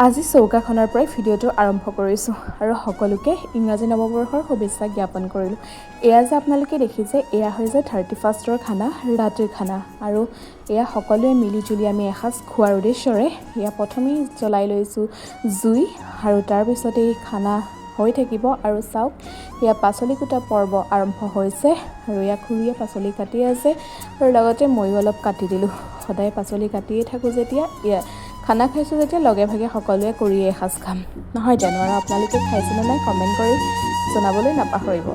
আজি চৌকাখনৰ পৰাই ভিডিঅ'টো আৰম্ভ কৰিছোঁ আৰু সকলোকে ইংৰাজী নৱবৰ্ষৰ শুভেচ্ছা জ্ঞাপন কৰিলোঁ। এয়া যে আপোনালোকে দেখিছে, এয়া হৈছে 31ৰ খানা, ৰাতিৰ খানা। আৰু এয়া সকলোৱে মিলিজুলি আমি এসাঁজ খোৱাৰ উদ্দেশ্যৰে এয়া প্ৰথমেই জ্বলাই লৈছোঁ জুই, আৰু তাৰপিছতে এই খানা হৈ থাকিব। আৰু চাওক, এয়া পাচলি কুটা পৰ্ব আৰম্ভ হৈছে, আৰু এয়া খুৰীয়ে পাচলি কাটি আছে, আৰু লগতে ময়ো অলপ কাটি দিলোঁ। সদায় পাচলি কাটিয়ে থাকোঁ যেতিয়া, এয়া খানা খাইছোঁ যেতিয়া লগে ভাগে সকলোৱে কৰিয়ে এসাঁজ খাম, নহয় জানো? আৰু আপোনালোকে খাইছেনে নাই কমেণ্ট কৰি জনাবলৈ নাপাহৰিব।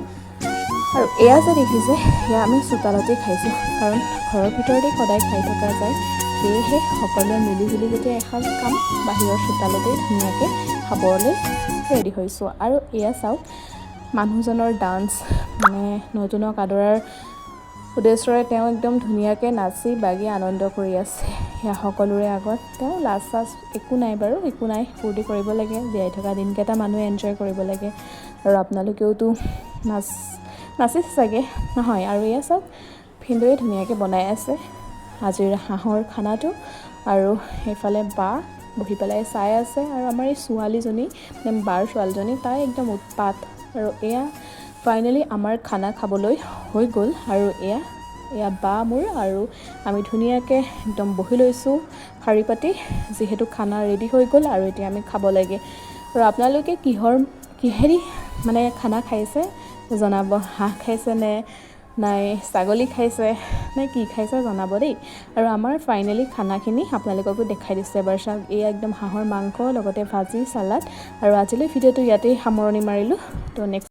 আৰু এয়া যে দেখিছে, সেয়া আমি চোতালতেই খাইছোঁ, কাৰণ ঘৰৰ ভিতৰতেই সদায় খাই থকা যায়। সেয়েহে সকলোৱে মিলিজুলি যেতিয়া এসাঁজ খাম, বাহিৰৰ চোতালতেই ধুনীয়াকৈ খাবলৈ ৰেডি হৈছোঁ। আৰু এয়া চাওক, মানুহজনৰ ডান্স, মানে নতুনক আদৰাৰ উদ্দেশ্যৰে তেওঁ একদম ধুনীয়াকৈ নাচি বাগি আনন্দ কৰি আছে। সেয়া সকলোৰে আগত তেওঁ লাজ চাজ একো নাই বাৰু, একো নাই, ফূৰ্তি কৰিব লাগে। জীয়াই থকা দিনকেইটা মানুহে এনজয় কৰিব লাগে। আৰু আপোনালোকেওতো নাচিছে চাগে, নহয়? আৰু এয়া চাওক, ভিনদেউৱে ধুনীয়াকৈ বনাই আছে আজিৰ হাঁহৰ খানাটো, আৰু সেইফালে বা বহি পেলাই চাই আছে। আৰু আমাৰ এই ছোৱালীজনী, মানে বাৰ ছোৱালীজনী, তাই একদম উৎপাত। আৰু এয়া ফাইনেলি আমাৰ খানা খাবলৈ হৈ গ'ল। আৰু এয়া বা মোৰ, আৰু আমি ধুনীয়াকৈ একদম বহি লৈছোঁ শাৰী পাতি, যিহেতু খানা ৰেডি হৈ গ'ল আৰু এতিয়া আমি খাব লাগে। আৰু আপোনালোকে কিহেদি মানে খানা খাইছে জনাব। হাঁহ খাইছে নে নাই ছাগলী খাইছে নে কি খাইছে জনাব দেই। আৰু আমাৰ ফাইনেলি খানাখিনি আপোনালোককো দেখাই দিছোঁ এবাৰ চাওক। এয়া একদম হাঁহৰ মাংস, লগতে ভাজি, চালাড। আৰু আজিলৈ ভিডিঅ'টো ইয়াতেই সামৰণি মাৰিলোঁ। তো নেক্সট